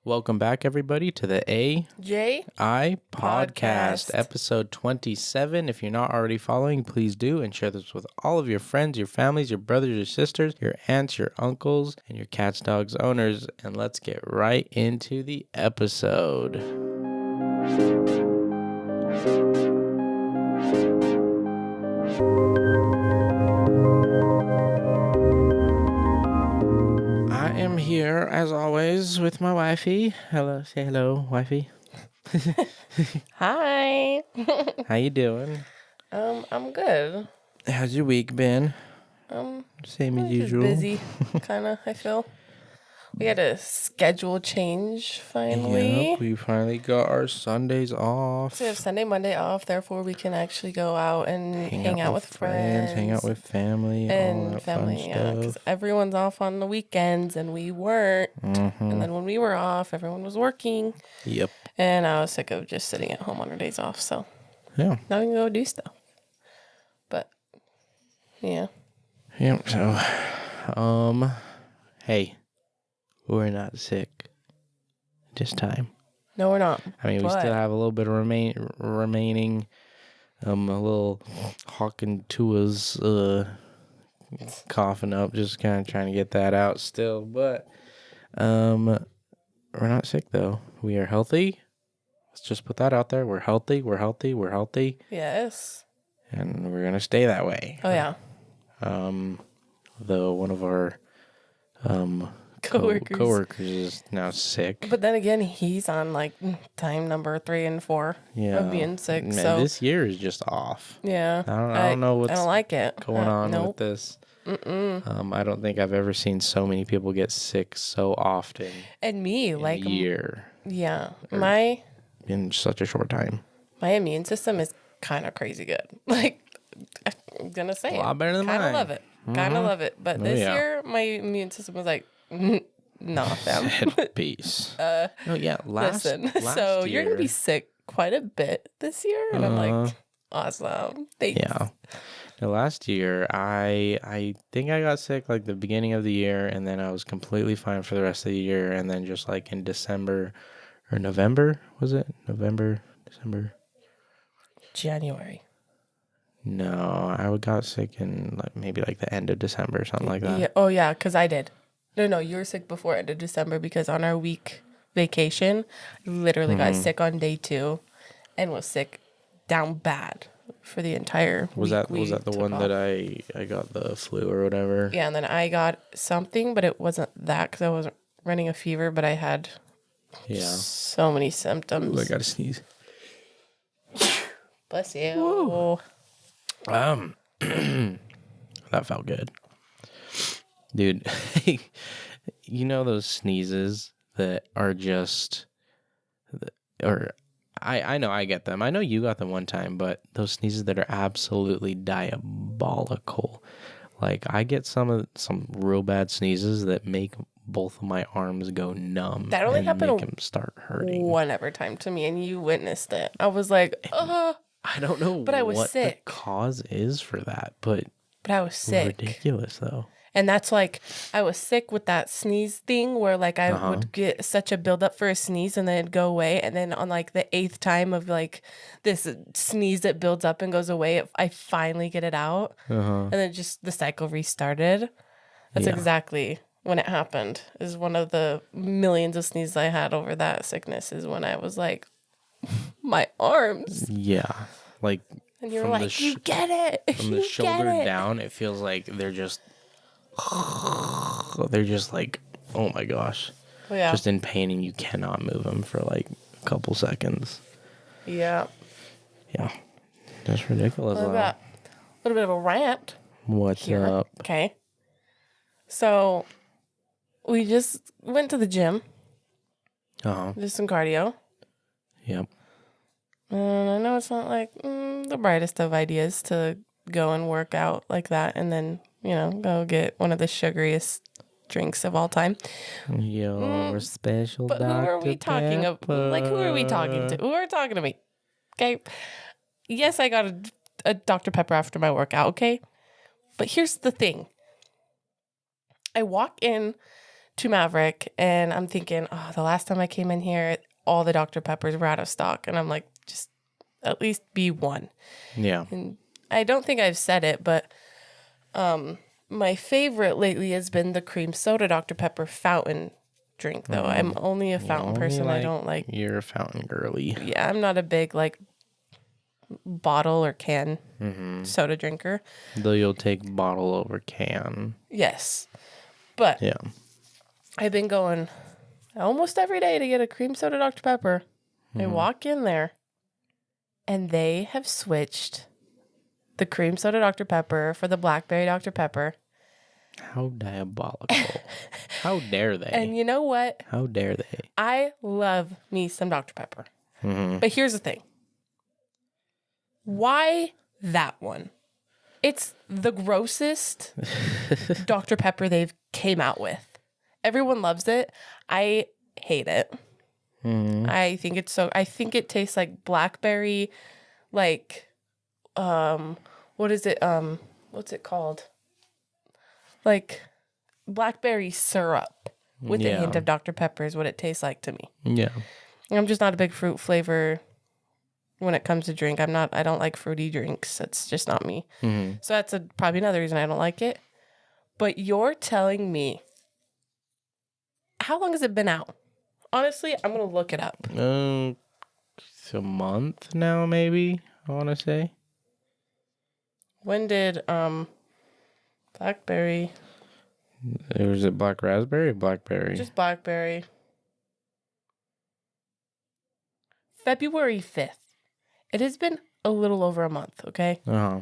Welcome back, everybody, to the A.J.I podcast, episode 27. If you're not already following, please do, and share this with all of your friends, your families, your brothers, your sisters, your aunts, your uncles, and your cats, dogs, owners. And let's get right into the episode. I am here, as always, with my wifey. Hello, say hello, wifey. Hi. How you doing? I'm good. How's your week been? Same as usual. Busy, kind of, I feel. We had a schedule change, finally. Yep, we finally got our Sundays off. So we have Sunday, Monday off, therefore we can actually go out and hang out with friends. Hang out with family, and all that family, fun yeah, because stuff. everyone's off on the weekends and we weren't. And then when we were off, everyone was working. Yep. And I was sick of just sitting at home on our days off, so Yeah. now we can go do stuff. But, yeah. Yep, so, hey, we're not sick this time. No, we're not. I mean, we still have a little bit of remaining, a little Hawking Tua's, coughing up, just kind of trying to get that out still, but, we're not sick though. We are healthy. Let's just put that out there. We're healthy. Yes. And we're going to stay that way. Oh, yeah. Though one of our, coworkers is now sick. But then again, he's on like time number 3 and 4 of being sick. Man, so this year is just off. yeah, I don't know what's I don't like it. going on nope. with this. I don't think I've ever seen so many people get sick so often. And me, in like a year. Yeah, In such a short time. my immune system is kind of crazy good. Like I'm gonna say, A lot better than kind mine. of love it. Kind of love it. But this year, my immune system was like, nah, fam. Peace. Oh yeah, last so year, you're gonna be sick quite a bit this year, and I'm like, awesome. Thanks. Yeah. The last year, I think I got sick like the beginning of the year, and then I was completely fine for the rest of the year, and then just like in December or November, was it? November, December? January. No, I got sick in like maybe like the end of December or something like that. Yeah. Oh yeah, because I did. No, you were sick before end of December because on our week vacation, I literally got sick on day 2, and was sick down bad for the entire week. Was that the one that I got the flu or whatever? Yeah, and then I got something, but it wasn't that because I wasn't running a fever, but I had so many symptoms. Ooh, I gotta sneeze. Bless you. Woo. That felt good. Dude, you know those sneezes that are just, or I know I get them. I know you got them one time, but those sneezes that are absolutely diabolical. Like I get some real bad sneezes that make both of my arms go numb. That only happened make them start hurting. one ever time to me, and you witnessed it. I was like, I don't know but I was what sick. the cause is for that, but I was sick. Ridiculous though. And that's like, I was sick with that sneeze thing where like I would get such a buildup for a sneeze and then it'd go away. And then on like the 8th time of like this sneeze that builds up and goes away, I finally get it out. And then just the cycle restarted. That's exactly when it happened. Is one of the millions of sneezes I had over that sickness is when I was like, my arms. Yeah. Like, and you're like, you get it. From the shoulder down, it feels like they're just like, oh my gosh. Oh, yeah. Just in pain, and you cannot move them for like a couple seconds. Yeah. Yeah. That's ridiculous. I've got a little bit of a rant. What's up? Okay. So, we just went to the gym. Did some cardio. Yep. And I know it's not like the brightest of ideas to go and work out like that and then, go get one of the sugariest drinks of all time. Your special but Dr. who are we talking of? Like, who are we talking to? Who are talking to me? Okay. Yes, I got a Dr. Pepper after my workout, okay? But here's the thing. I walk in to Maverick, and I'm thinking, oh, the last time I came in here, all the Dr. Peppers were out of stock. And I'm like, just at least be one. Yeah. And I don't think I've said it, but my favorite lately has been the cream soda Dr. Pepper fountain drink, though. I'm only a fountain person. I don't like... You're a fountain girly. Yeah, I'm not a big, like, bottle or can soda drinker. Though you'll take bottle over can. Yes. But yeah, I've been going almost every day to get a cream soda Dr. Pepper. I walk in there, and they have switched the cream soda Dr. Pepper for the blackberry Dr. Pepper. How diabolical. How dare they? And you know what? How dare they? I love me some Dr. Pepper. But here's the thing. Why that one? It's the grossest Dr. Pepper they've came out with. Everyone loves it. I hate it. I think it tastes like blackberry, like, what is it? What's it called? Like blackberry syrup with a hint of Dr. Pepper is what it tastes like to me. Yeah. I'm just not a big fruit flavor when it comes to drink. I don't like fruity drinks. That's just not me. So that's probably another reason I don't like it. But you're telling me, how long has it been out? Honestly, I'm going to look it up. It's a month now, maybe, I want to say. When did blackberry? Was it black raspberry or blackberry? Just blackberry. February 5th. It has been a little over a month, okay? Uh-huh.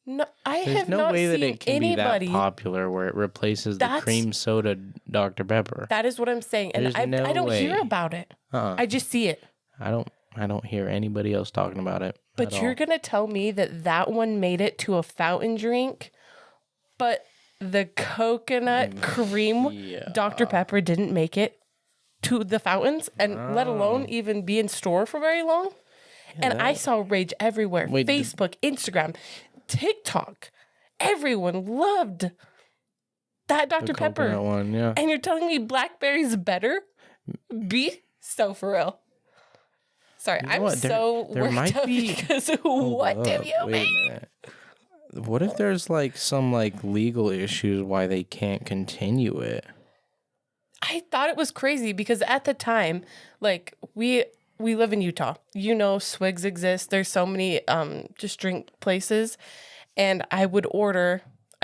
No, I There's have no not way seen that it can anybody be that popular where it replaces the cream soda Dr. Pepper. That is what I'm saying, and I don't hear about it. I just see it. I don't hear anybody else talking about it. But you're gonna tell me that one made it to a fountain drink, but the coconut cream Dr. Pepper didn't make it to the fountains, and let alone even be in store for very long. Yeah, and I saw rage everywhere. Facebook, Instagram, TikTok. Everyone loved that Dr. Pepper. One, yeah. And you're telling me blackberry's better? Be so for real. Sorry, I'm so worked up because what do you mean? What if there's like some like legal issues why they can't continue it? I thought it was crazy because at the time, like we live in Utah. You know, Swigs exists. There's so many just drink places, and I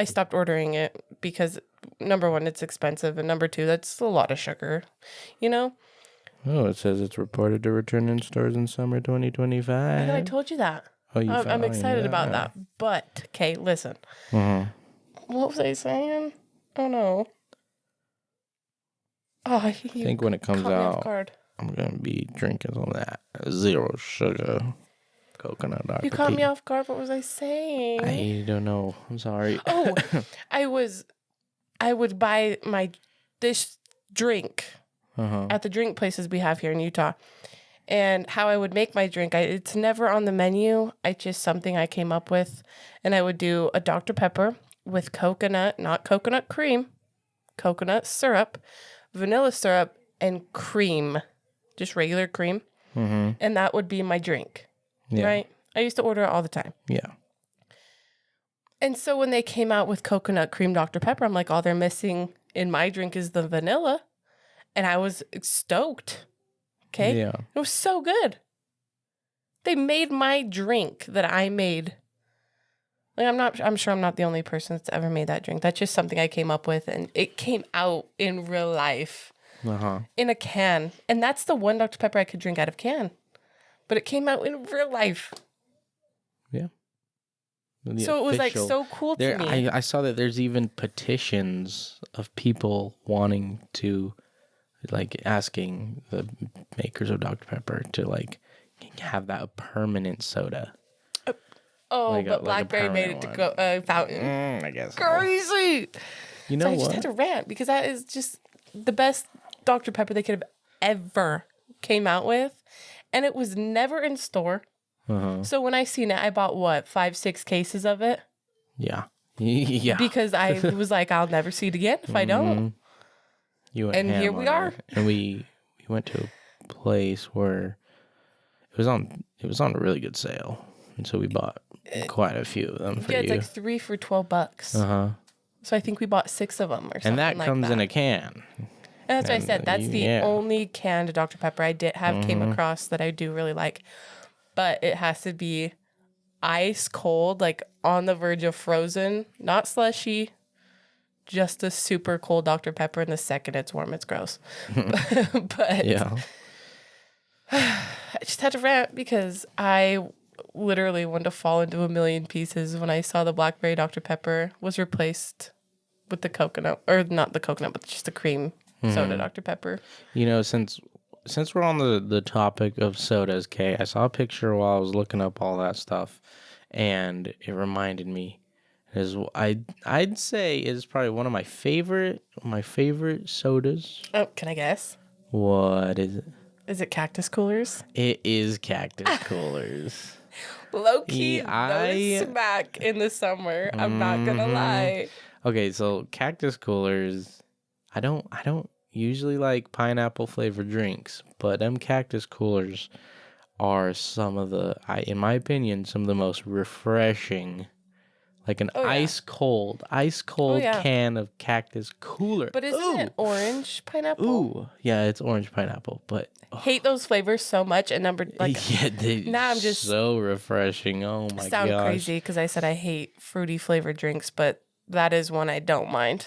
stopped ordering it because number one, it's expensive, and number two, that's a lot of sugar. You know. Oh, it says it's reported to return in stores in summer 2025. I know, I told you that. Oh, I'm excited about that. But, okay, listen. What was I saying? Oh, no. Oh, I think when it comes out, I'm going to be drinking some of that zero sugar coconut Dr. You caught me off guard. What was I saying? I don't know. I'm sorry. Oh, I would buy this drink at the drink places we have here in Utah. And how I would make my drink, it's never on the menu. It's just something I came up with. And I would do a Dr. Pepper with coconut, not coconut cream, coconut syrup, vanilla syrup, and cream, just regular cream. And that would be my drink, right? I used to order it all the time. Yeah. And so when they came out with coconut cream Dr. Pepper, I'm like, all they're missing in my drink is the vanilla. And I was stoked. Okay? Yeah. It was so good. They made my drink that I made. Like I'm sure I'm not the only person that's ever made that drink. That's just something I came up with, and it came out in real life. In a can. And that's the one Dr. Pepper I could drink out of can. But it came out in real life. Yeah. So it was like so cool to me. I saw that there's even petitions of people wanting to, like, asking the makers of Dr. Pepper to, like, have that a permanent soda. But Blackberry made it to go fountain. I guess. Crazy. You know what? I just had to rant because that is just the best Dr. Pepper they could have ever came out with. And it was never in store. So when I seen it, I bought 5-6 cases of it. Yeah. Yeah. Because I was like, I'll never see it again if I don't. You went And ham here we on are. her. And we went to a place where it was on a really good sale. And so we bought quite a few of them for you. It's like 3 for $12. Uh-huh. So I think we bought 6 of them or something And that like comes that. in a can. And that's what I said. That's the only canned Dr. Pepper I came across that I do really like. But it has to be ice cold, like on the verge of frozen, not slushy, just a super cold Dr. Pepper. And the second it's warm, it's gross. But Yeah. I just had to rant because I literally wanted to fall into a million pieces when I saw the blackberry Dr. Pepper was replaced with the coconut, or not the coconut, but just the cream soda Dr. Pepper. You know, since we're on the topic of sodas, Kay, I saw a picture while I was looking up all that stuff, and it reminded me. I'd say is probably one of my favorite sodas. Oh, can I guess? What is it? Is it Cactus Coolers? It is Cactus Coolers. Low key, those smack in the summer. I'm not gonna lie. Okay, so Cactus Coolers. I don't usually like pineapple flavored drinks, but them Cactus Coolers are some of in my opinion, some of the most refreshing. Like an ice cold can of Cactus Cooler. But isn't it orange pineapple? Ooh, yeah, it's orange pineapple. But hate those flavors so much, and now I'm just so refreshing. Oh my gosh, sound crazy because I said I hate fruity flavored drinks, but that is one I don't mind.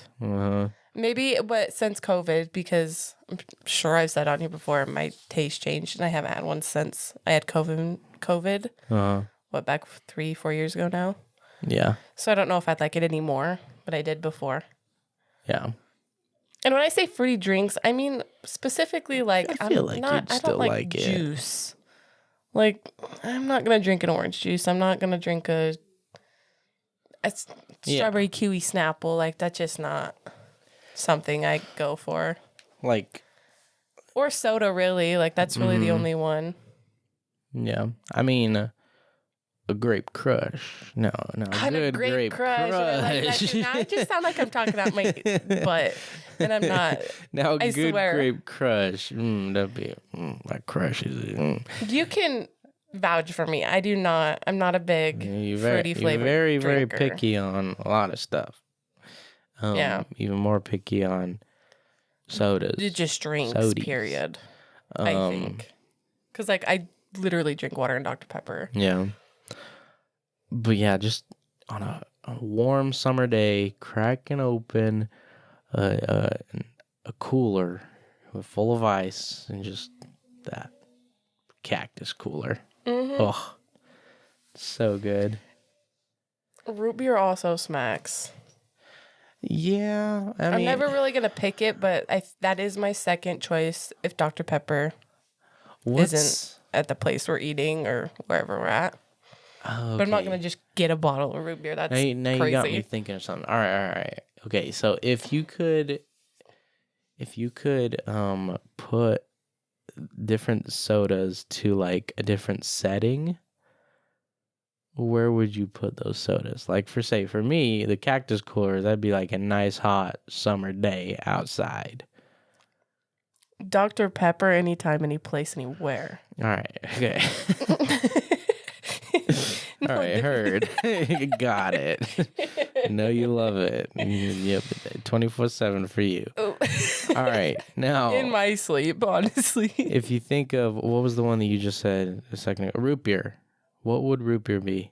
Maybe, but since COVID, because I'm sure I've said on here before, my taste changed, and I haven't had one since I had COVID. What, back 3-4 years ago now? Yeah. So I don't know if I'd like it anymore, but I did before. Yeah. And when I say fruity drinks, I mean specifically like I feel like you'd still like juice. Like, I'm not gonna drink an orange juice. I'm not gonna drink a strawberry kiwi Snapple. Like, that's just not something I go for. Like, or soda, really. Like, that's really the only one. Yeah. I mean, a grape crush. No, I'm good a grape crush. Now I just sound like I'm talking out my butt, and I'm not. Now, I good swear. grape crush. That'd be my crush is. You can vouch for me. I'm not a big fruity flavor. Very, very drinker. picky on a lot of stuff. Even more picky on sodas. It just drinks. Sodies. Period. I think, because like I literally drink water and Dr. Pepper. Yeah. But yeah, just on a warm summer day, cracking open a cooler full of ice and just that Cactus Cooler. Oh, so good. Root beer also smacks. Yeah, I'm never really gonna pick it, but that is my second choice if Dr. Pepper isn't at the place we're eating or wherever we're at. Okay. But I'm not gonna just get a bottle of root beer. That's now crazy. You got me thinking of something. All right. Okay, so if you could put different sodas to like a different setting, where would you put those sodas? Like for me, the Cactus Coolers, that'd be like a nice hot summer day outside. Dr. Pepper, anytime, any place, anywhere. All right. Okay. All right, heard. Got it. Know you love it. Yep, 24/7 for you. Oh. All right, now in my sleep, honestly. If you think of what was the one that you just said a second ago, root beer. What would root beer be?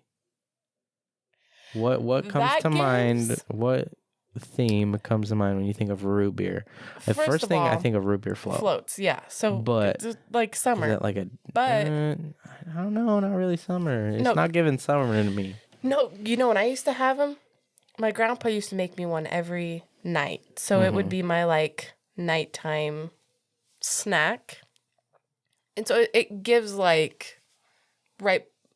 What comes to mind? What theme comes to mind when you think of root beer? The first thing I think of root beer float. Floats, yeah. So, but it's like summer. Is that like but I don't know, not really summer. It's not giving summer to me. No, when I used to have them, my grandpa used to make me one every night. So it would be my like nighttime snack. And so it gives like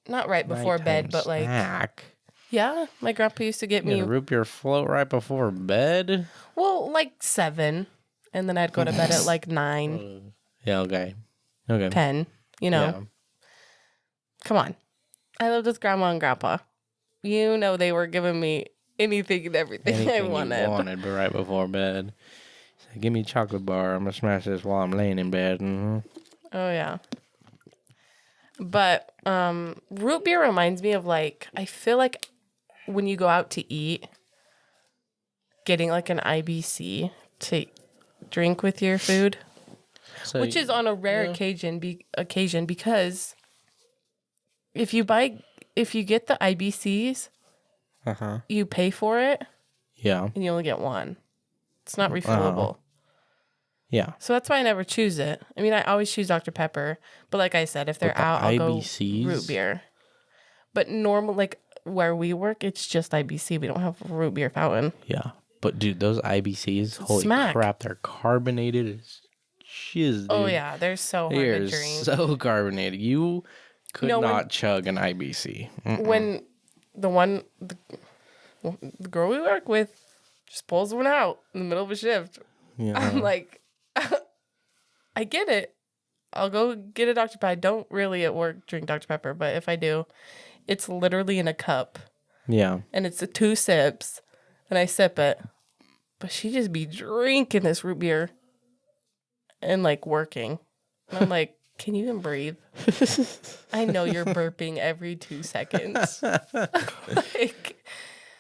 not right before bed, but like snack. Yeah, my grandpa used to get me root beer float right before bed. Well, like 7, and then I'd go to bed at like 9. Yeah, okay. 10. Yeah. Come on, I lived with grandma and grandpa. They were giving me anything and everything Anything I wanted. you wanted, but right before bed. Said, give me a chocolate bar. I'm going to smash this while I'm laying in bed. Mm-hmm. Oh, yeah. But root beer reminds me of, like, I feel like when you go out to eat, getting, like, an IBC to drink with your food, So, which is on a rare occasion because if you get the IBCs, you pay for it, and you only get one. It's not refillable. Yeah. So that's why I never choose it. I mean, I always choose Dr. Pepper, but like I said, if they're out, I'll go root beer. But normal, like where we work, it's just IBC. We don't have a root beer fountain. Yeah. But dude, those IBCs, holy crap, they're carbonated as shiz, dude. Oh yeah, they're so hard to drink. So carbonated. You could not chug an IBC. When the girl we work with just pulls one out in the middle of a shift, I'm like, I get it. I'll go get a Dr. Pepper. I don't really at work drink Dr. Pepper, but if I do, it's literally in a cup. Yeah. And it's 2 sips, and I sip it. But she just be drinking this root beer and, like, working. And I'm like, can you even breathe? I know you're burping every 2 seconds. Like,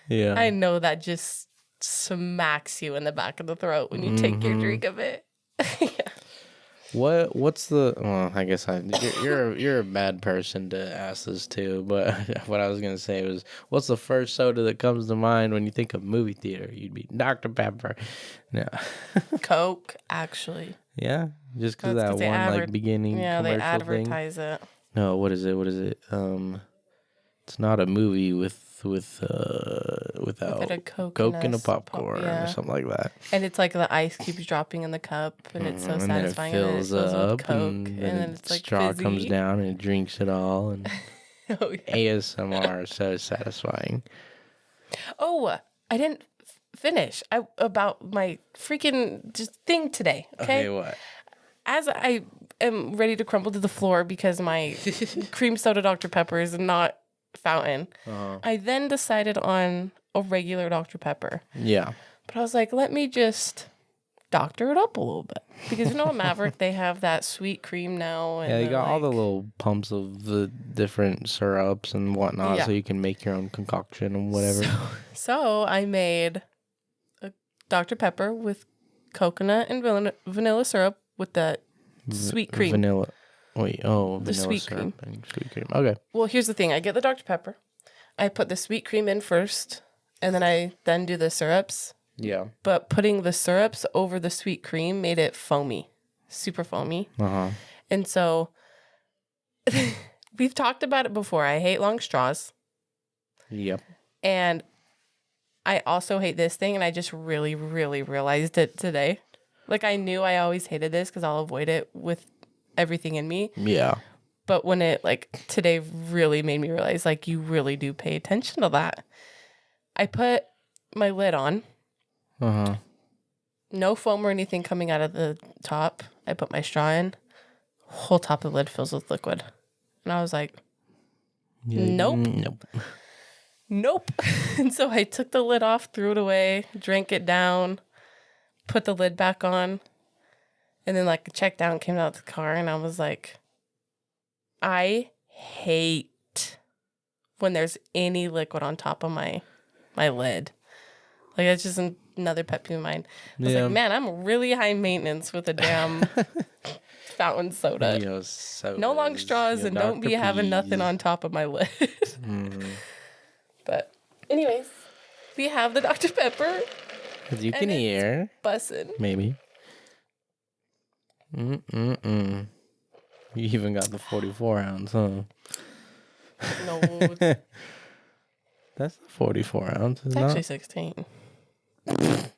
yeah. I know that just smacks you in the back of the throat when you take your drink of it. Yeah. What's the? Well, I guess you're a bad person to ask this to, but what I was gonna say was, what's the first soda that comes to mind when you think of movie theater? You'd be Dr. Pepper. No. Coke, actually. Yeah, just because that one like beginning commercial they advertise thing. it. No, what is it? It's not a movie without a Coke and a popcorn or something like that. And it's like the ice keeps dropping in the cup, and it's so satisfying. And then it fills up, with Coke, and then it's like straw fizzy. comes down and it drinks it all. And Oh, yeah. ASMR is so satisfying. Oh, I didn't finish about my freaking just thing today. Okay, what? As I am ready to crumble to the floor because my cream soda Dr. Pepper is not fountain, I then decided on a regular Dr. Pepper. Yeah. But I was like, let me just doctor it up a little bit. Because at Maverick, they have that sweet cream now. And yeah, they got all the little pumps of the different syrups and whatnot, so you can make your own concoction and whatever. So I made a Dr. Pepper with coconut and vanilla syrup with the sweet cream. Vanilla The sweet syrup and sweet cream. Okay. Well, here's the thing. I get the Dr. Pepper. I put the sweet cream in first, and then I do the syrups. Yeah. But putting the syrups over the sweet cream made it foamy, super foamy. And so we've talked about it before. I hate long straws. Yep. And I also hate this thing, and I just really, really realized it today. Like, I knew I always hated this because I'll avoid it with everything in me. Yeah. But when it, like, today really made me realize, like, you really do pay attention to that. I put my lid on. No foam or anything coming out of the top. I put my straw in. Whole top of the lid fills with liquid. And I was like, nope. And so I took the lid off, threw it away, drank it down, put the lid back on. And then, like, checked out and came out of the car, and I was like, I hate when there's any liquid on top of my lid. Like, that's just another pet peeve of mine. I was like, man, I'm really high maintenance with a damn fountain soda. No long straws, and don't be having nothing on top of my lid. But anyways, we have the Dr. Pepper. As you can hear. Bussin'. Maybe. You even got the 44 ounce, huh? No. That's the 44 ounce. It's actually 16. That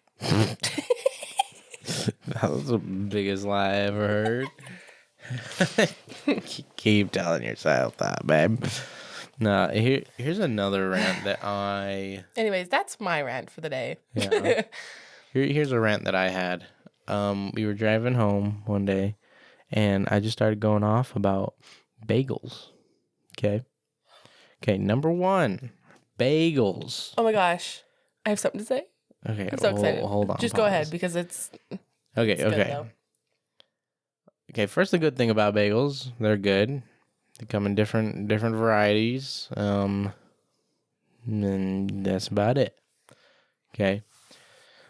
was the biggest lie I ever heard. Keep telling yourself that, babe. Nah, here's another rant that I... Anyways, that's my rant for the day. Yeah. Here's a rant that I had. We were driving home one day, and I just started going off about bagels. Okay, number one, bagels. Oh my gosh. I have something to say. Okay, I'm so excited. hold on. Just pause. go ahead because it's Okay, good, okay. though. Okay, first the good thing about bagels, they're good. They come in different varieties. And that's about it. Okay.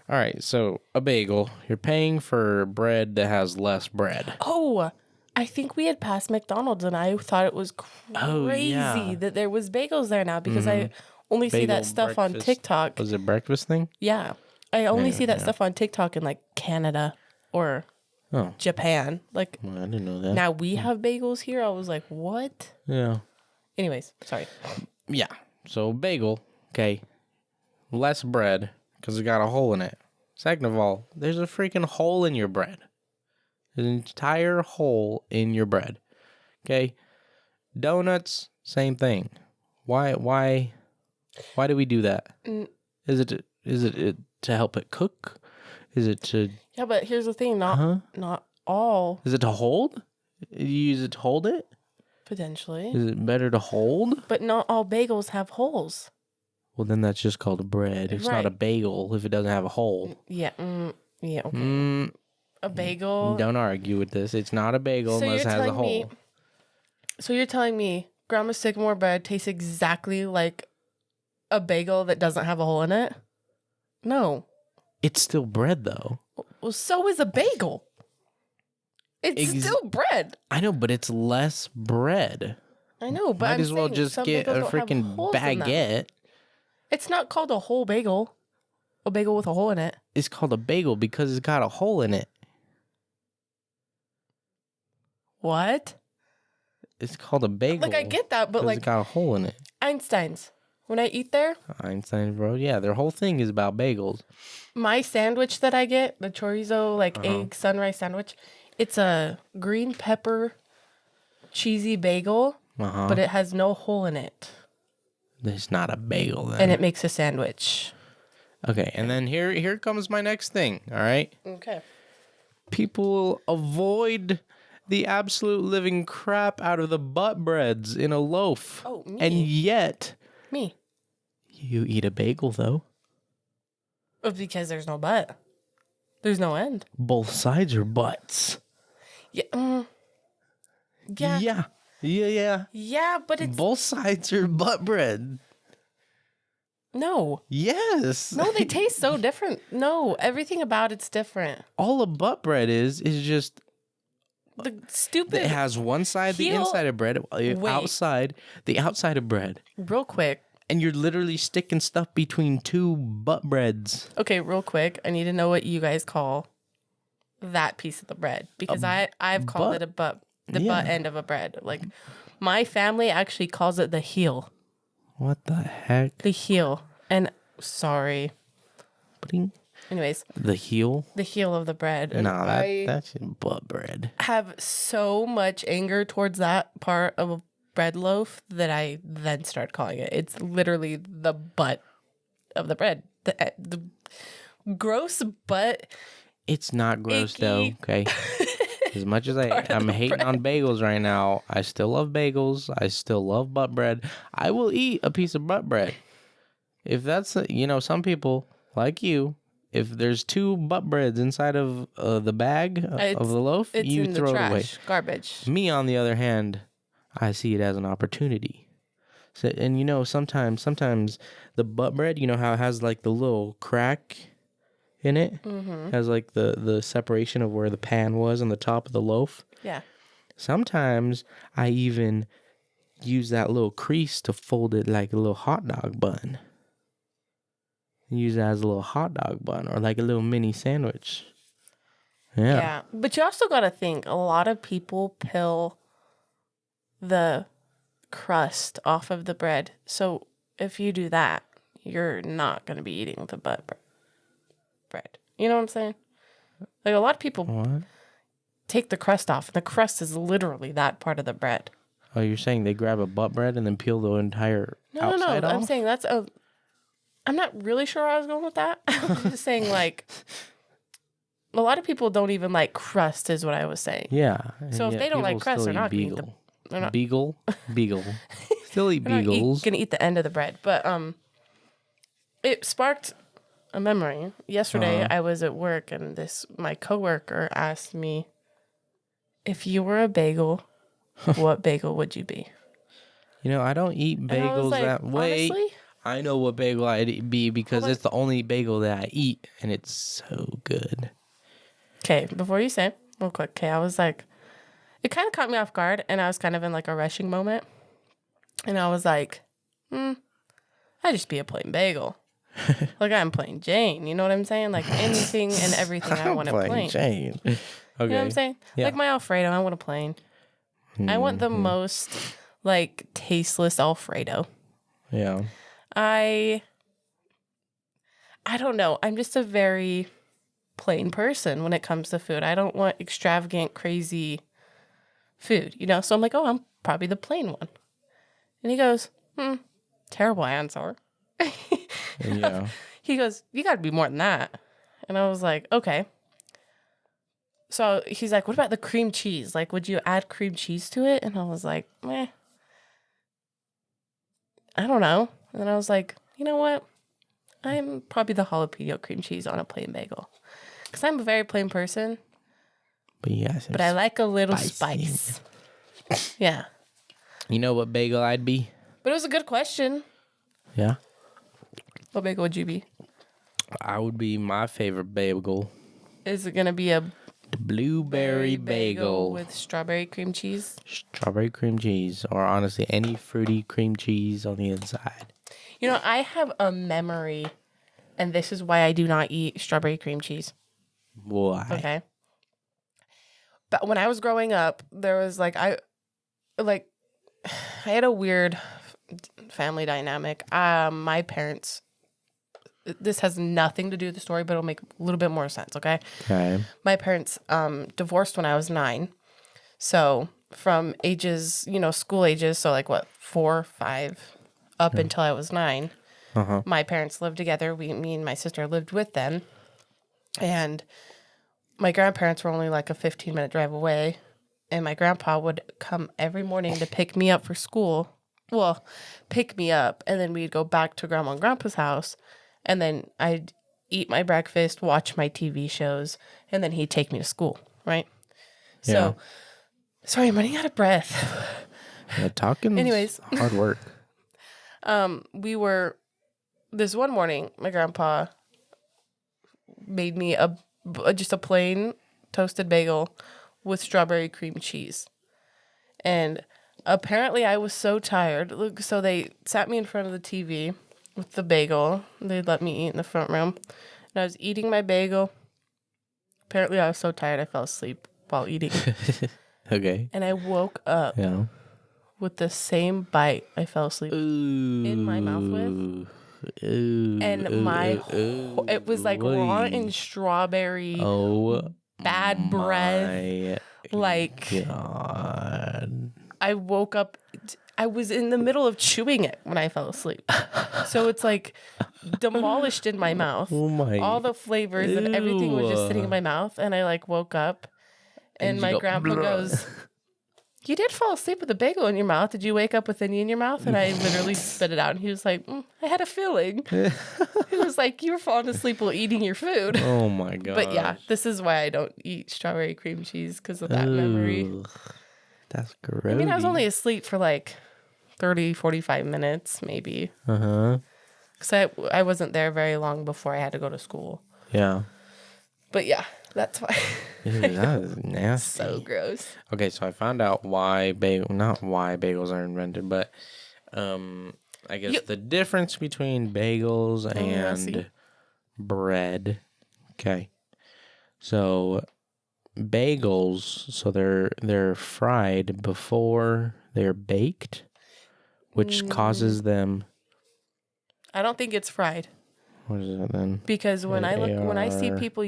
All right, so a bagel, you're paying for bread that has less bread. Oh, I think we had passed McDonald's and I thought it was crazy that there was bagels there now because I only see that stuff on TikTok. Was it a breakfast thing? Yeah. I only see that stuff on TikTok in like Canada or Japan. Like, Well, I didn't know that. now we have bagels here. I was like, what? Yeah. Anyways, sorry. Yeah. So bagel, okay, less bread because it got a hole in it. Second of all, there's a freaking hole in your bread. There's an entire hole in your bread. Okay. Donuts, same thing. Why do we do that? Is it to help it cook? Is it to Yeah, but here's the thing, not all Is it to hold? You use it to hold it? potentially. Is it better to hold? But not all bagels have holes. Well, then that's just called a bread. It's not a bagel if it doesn't have a hole. Yeah. Yeah. Okay. A bagel. Don't argue with this. It's not a bagel unless it has a hole. So you're telling me Grandma Sycamore bread tastes exactly like a bagel that doesn't have a hole in it? No. It's still bread, though. Well, so is a bagel. It's still bread. I know, but it's less bread. I know, but Might as well just get a freaking baguette. It's not called a whole bagel. A bagel with a hole in it. It's called a bagel because it's got a hole in it. What? It's called a bagel. Like, I get that, but like, it's got a hole in it. Einstein's. When I eat there, Einstein, bro. Yeah, their whole thing is about bagels. my sandwich that I get, the chorizo, like egg sunrise sandwich, it's a green pepper cheesy bagel, but it has no hole in it. It's not a bagel then. And it makes a sandwich. Okay, and then here comes my next thing, all right? Okay. People avoid the absolute living crap out of the butt breads in a loaf. Oh, me. And yet... Me. You eat a bagel, though. Because there's no butt. There's no end. Both sides are butts. Yeah. Yeah. Yeah. Yeah, but it's... Both sides are butt bread. No. Yes. No, they taste so different. No, everything about it's different. All a butt bread is just... The stupid... It has one side, the inside of bread, outside, the outside of bread. Real quick. And you're literally sticking stuff between two butt breads. Okay, real quick. I need to know what you guys call that piece of the bread. Because I've called it butt end of a bread. Like, my family actually calls it the heel. What the heck? The heel. And sorry. Bling. Anyways. The heel? The heel of the bread. And no, that's butt bread. Have so much anger towards that part of a bread loaf that I then start calling it. It's literally the butt of the bread. The gross butt. It's not gross icky. though, okay? As much as I'm hating on bagels right now, I still love bagels. I still love butt bread. I will eat a piece of butt bread. If that's, some people like you, if there's two butt breads inside of the bag of the loaf, you throw it away. Garbage. Me, on the other hand, I see it as an opportunity. So, and sometimes the butt bread, how it has like the little crack in it, has like the separation of where the pan was on the top of the loaf. Yeah. Sometimes I even use that little crease to fold it like a little hot dog bun. Use it as a little hot dog bun or like a little mini sandwich. Yeah. But you also got to think, a lot of people peel the crust off of the bread. So if you do that, you're not going to be eating the butt bread. You know what I'm saying? Like, a lot of people take the crust off, and the crust is literally that part of the bread. Oh, you're saying they grab a butt bread and then peel the entire outside off? I'm saying I'm not really sure where I was going with that. I'm just saying, like, a lot of people don't even like crust, is what I was saying. Yeah. So if they don't like crust, they're not going to eat Beagle. Still eat beagles. Going to eat the end of the bread. But it sparked a memory. Yesterday, I was at work, and my coworker asked me, if you were a bagel, what bagel would you be? I don't eat bagels that way. Honestly? I know what bagel I'd be because it's the only bagel that I eat, and it's so good. Okay, before you say, real quick, okay, I was like, it kind of caught me off guard, and I was kind of in like a rushing moment. And I was like, I'd just be a plain bagel. Like I'm plain Jane, you know what I'm saying? Like anything and everything I want a plain. Jane. Okay. You know what I'm saying? Yeah. Like my Alfredo, I want a plain. I want the most like tasteless Alfredo. Yeah. I don't know. I'm just a very plain person when it comes to food. I don't want extravagant, crazy food, So I'm like, oh, I'm probably the plain one. And he goes, terrible answer. Yeah. He goes, you got to be more than that. And I was like, okay. So he's like, what about the cream cheese? Like, would you add cream cheese to it? And I was like, I don't know. And I was like, you know what? I'm probably the jalapeno cream cheese on a plain bagel. Because I'm a very plain person. But I like a little spice. Yeah. You know what bagel I'd be? But it was a good question. Yeah. What bagel would you be? I would be my favorite bagel. Is it going to be a blueberry bagel with strawberry cream cheese? Strawberry cream cheese, or honestly, any fruity cream cheese on the inside. I have a memory, and this is why I do not eat strawberry cream cheese. Why? Okay. But when I was growing up, there was I had a weird family dynamic. My parents, this has nothing to do with the story, but it'll make a little bit more sense, okay? Okay. My parents divorced when I was 9. So from ages, school ages, so 4, 5, up until I was 9, my parents lived together. Me and my sister lived with them. And my grandparents were only a 15-minute drive away. And my grandpa would come every morning to pick me up for school. Well, pick me up, and then we'd go back to Grandma and Grandpa's house, and then I'd eat my breakfast, watch my TV shows, and then he'd take me to school, right? Yeah. So, sorry, I'm running out of breath. Yeah, talking's hard work. This one morning, my grandpa made me just a plain toasted bagel with strawberry cream cheese. And apparently I was so tired. So they sat me in front of the TV with the bagel. They let me eat in the front room. And I was eating my bagel. Apparently I was so tired I fell asleep while eating. Okay. And I woke up with the same bite I fell asleep in my mouth with. And it was rotten strawberry. Oh, bad breath. God. I woke up. I was in the middle of chewing it when I fell asleep. So it's demolished in my mouth. Oh my. All the flavors and everything was just sitting in my mouth. And I woke up and my grandpa goes, you did fall asleep with a bagel in your mouth. Did you wake up with any in your mouth? And I literally spit it out. And he was like, I had a feeling. He was like, you were falling asleep while eating your food. Oh my God. But yeah, this is why I don't eat strawberry cream cheese, because of that memory. That's gross. I mean, I was only asleep for 30, 45 minutes, maybe. Because I wasn't there very long before I had to go to school. Yeah. But yeah, that's why. Ew, that is nasty. So gross. Okay, so I found out not why bagels are invented, but I guess the difference between bagels and bread. Okay. So bagels, so they're fried before they're baked, which causes them. I don't think it's fried. What is it then? Because when I see people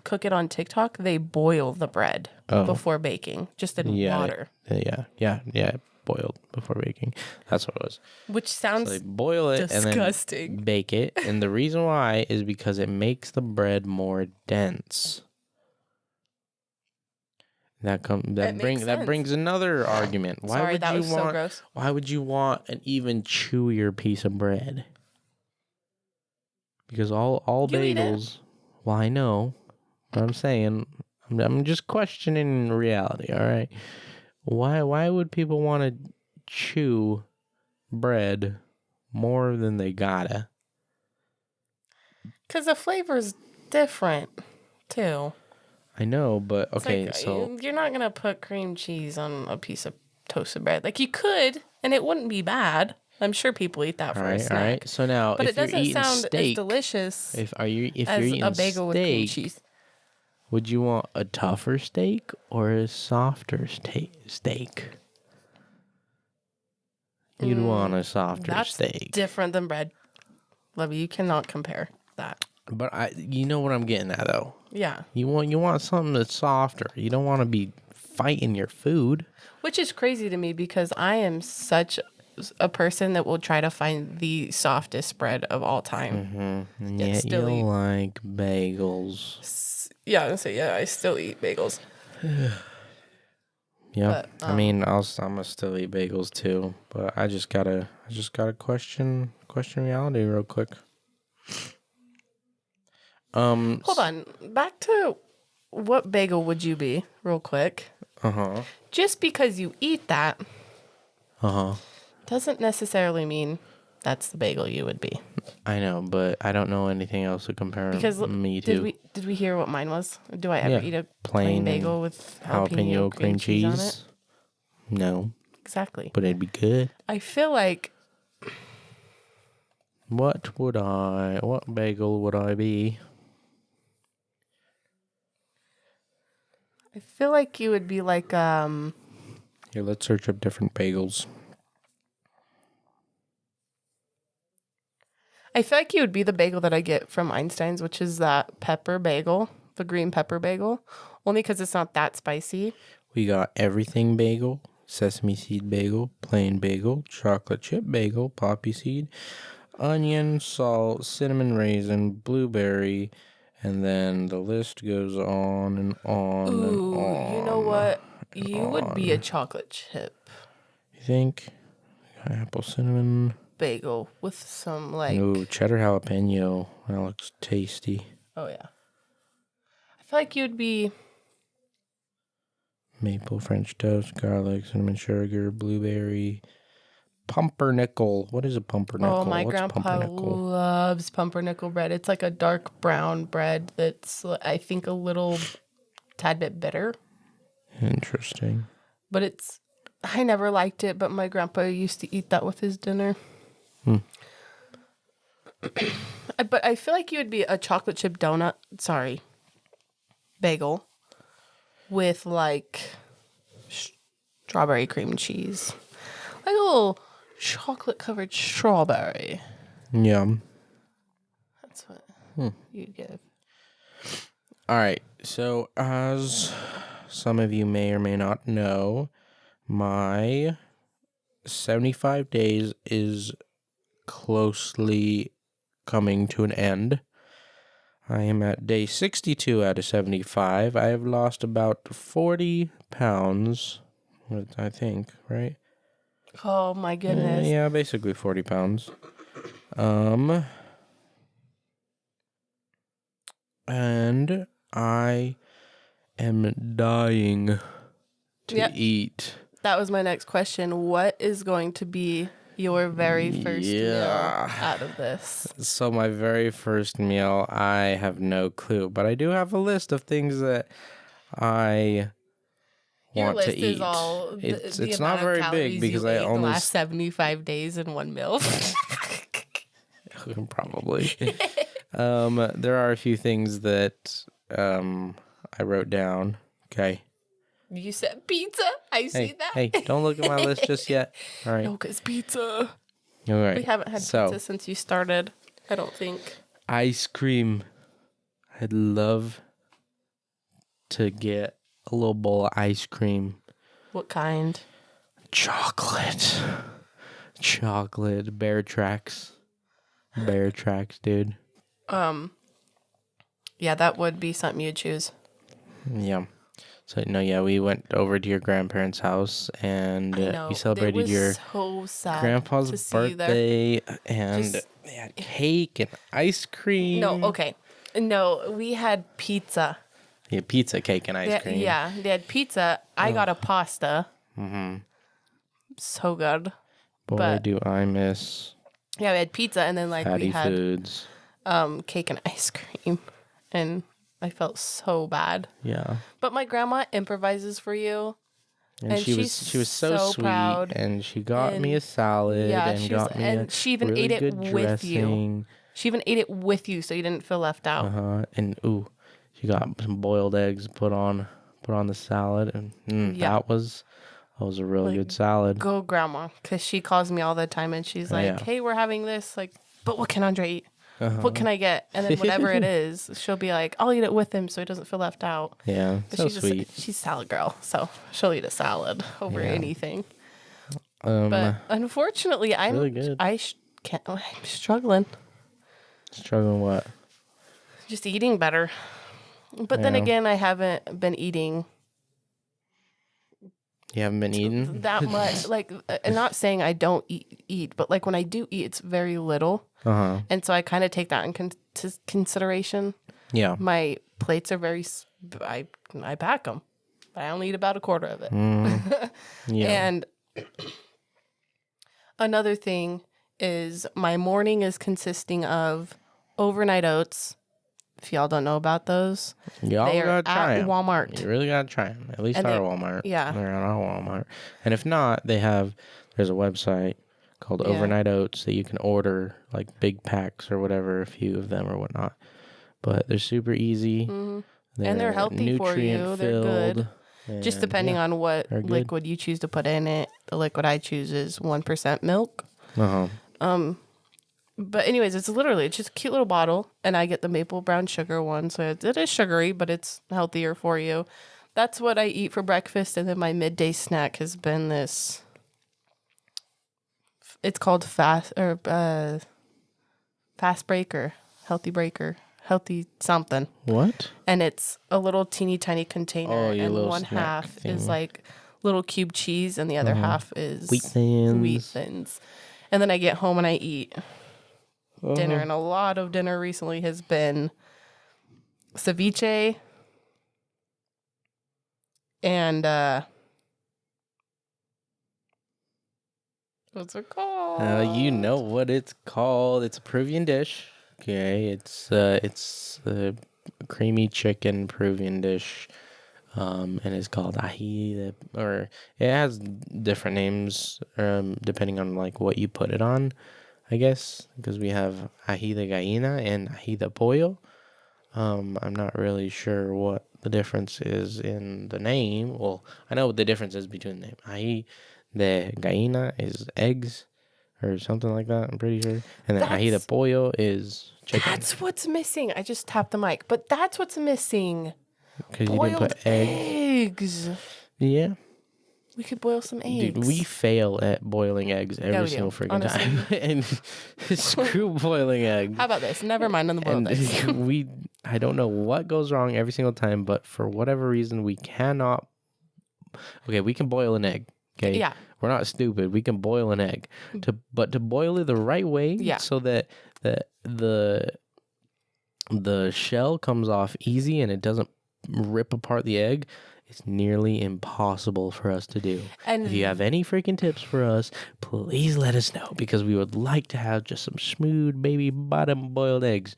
cook it on TikTok, they boil the bread before baking, just in water. Yeah, boiled before baking. That's what it was. Which sounds so they boil it disgusting. And then bake it, and the reason why is because it makes the bread more dense. That brings another argument. Why would you want an even chewier piece of bread? Because all You eat it. bagels, well, I know, but I'm saying, I'm just questioning reality, all right? Why would people want to chew bread more than they gotta? Because the flavor's different, too. I know, but It's okay, like, so you're not going to put cream cheese on a piece of toasted bread. Like, you could, and it wouldn't be bad. I'm sure people eat that for a snack. all right. So now, But if it you're doesn't eating sound as steak, delicious if you're as eating a bagel with cream steak, cheese. would you want a tougher steak or a softer steak? You'd want a softer That's steak. different than bread. Lovey, you cannot compare that. But you know what I'm getting at, though. Yeah. You want something that's softer. You don't want to be fighting your food. Which is crazy to me because I am such a person that will try to find the softest bread of all time. And yet you like bagels. Yeah, I still eat bagels. Yeah, but, I mean, I'm gonna still eat bagels too, but I just gotta question reality real quick. Hold on, back to what bagel would you be, real quick? Just because you eat that, doesn't necessarily mean that's the bagel you would be. I know, but I don't know anything else to compare me to. Did we hear what mine was? Do I ever eat a plain bagel with jalapeno cream cheese on it? No. Exactly. But it'd be good. I feel like... What bagel would I be? I feel like you would be like, Here, let's search up different bagels. I feel like you would be the bagel that I get from Einstein's, which is that pepper bagel, the green pepper bagel, only because it's not that spicy. We got everything bagel, sesame seed bagel, plain bagel, chocolate chip bagel, poppy seed, onion, salt, cinnamon raisin, blueberry, and then the list goes on and on and on. You know what? You would be a chocolate chip. You think? Apple cinnamon bagel with some like... Ooh, cheddar jalapeno. That looks tasty. Oh, yeah. I feel like you'd be... Maple, French toast, garlic, cinnamon sugar, blueberry, pumpernickel. What is a pumpernickel? Oh, my grandpa loves pumpernickel bread. It's like a dark brown bread that's, I think, a little tad bit bitter. Interesting. But it's... I never liked it, but my grandpa used to eat that with his dinner. But I feel like you would be a chocolate chip donut. Sorry. Bagel. With like strawberry cream cheese. Like a little chocolate covered strawberry. Yeah. That's what you give. All right. So, as some of you may or may not know, my 75 days is closely coming to an end. I am at day 62 out of 75. I have lost about 40 pounds, I think, right? Oh my goodness. Yeah, basically 40 pounds. And I am dying to eat. That was my next question. What is going to be your very first meal out of this? So my very first meal, I have no clue, but I do have a list of things that I want to eat. Your list is all it's not very big because I only the last 75 days in one meal. Probably. There are a few things that I wrote down. Okay. You said pizza. I see that. Hey, don't look at my list just yet. All right. No, because pizza. All right. We haven't had pizza since you started, I don't think. Ice cream. I'd love to get a little bowl of ice cream. What kind? Chocolate. Bear tracks. Bear tracks, dude. Yeah, that would be something you'd choose. Yeah. So, we went over to your grandparents' house and we celebrated your grandpa's birthday. And They had cake and ice cream. No, okay. No, we had pizza. Yeah, pizza, cake, and ice cream. Yeah, they had pizza. I got a pasta. Mm-hmm. So good. Boy, do I miss. Yeah, we had pizza, and then like fatty we had foods. Cake and ice cream, and I felt so bad. Yeah. But my grandma improvises for you. And she was so sweet, proud. And she got me a salad, and got me a she even really ate it good with you. dressing. She even ate it with you, so you didn't feel left out. And she got some boiled eggs put on the salad, and that was a really good salad. Go, grandma, because she calls me all the time, and she's like, "Hey, we're having this. Like, but what can Andre eat? What can I get?" And then whatever it is, she'll be like, "I'll eat it with him, so he doesn't feel left out." Yeah, but so she's sweet. She's salad girl, so she'll eat a salad over anything. But unfortunately, I'm really good. I'm struggling. Struggling what? Just eating better. But then again, I haven't been eating. You haven't been eating that much. Like, I'm not saying I don't eat, but like when I do eat, it's very little. And so I kind of take that into consideration. Yeah. My plates are very. I pack them, but I only eat about a quarter of it. Yeah. And another thing is my morning is consisting of overnight oats. If y'all don't know about those, y'all gotta try them. Walmart. You really gotta try them. At least our Walmart. Yeah, they're on our Walmart. And if not, there's a website called Overnight Oats that you can order like big packs or whatever, a few of them or whatnot. But they're super easy. And they're healthy for you. They're good. Just depending on what liquid you choose to put in it. The liquid I choose is 1% milk. But anyways, it's just a cute little bottle, and I get the maple brown sugar one, so it is sugary, but it's healthier for you. That's what I eat for breakfast, and then my midday snack has been this. It's called fast breaker, healthy something. What? And it's a little teeny tiny container, and one half thing. is like little cube cheese, and the other half is wheat thins. And then I get home and I eat dinner, and a lot of dinner recently has been ceviche and what's it called? You know what it's called. It's a Peruvian dish. Okay, it's a creamy chicken Peruvian dish, and it's called ají. Or it has different names depending on like what you put it on, I guess, because we have ají de gallina and ají de pollo. I'm not really sure what the difference is in the name. Well, I know what the difference is between the name. Ají de gallina is eggs or something like that, I'm pretty sure. And then ají de pollo is chicken. That's what's missing. I just tapped the mic, but that's what's missing. Because you didn't put eggs. Yeah. We could boil some eggs. Dude, we fail at boiling eggs every single freaking time. And screw boiling eggs. How about this? Never mind on the boiled eggs. I don't know what goes wrong every single time, but for whatever reason, we cannot. Okay, we can boil an egg. Okay. Yeah. We're not stupid. We can boil an egg. But to boil it the right way, so that the shell comes off easy and it doesn't rip apart the egg. It's nearly impossible for us to do. And if you have any freaking tips for us, please let us know, because we would like to have just some smooth baby bottom boiled eggs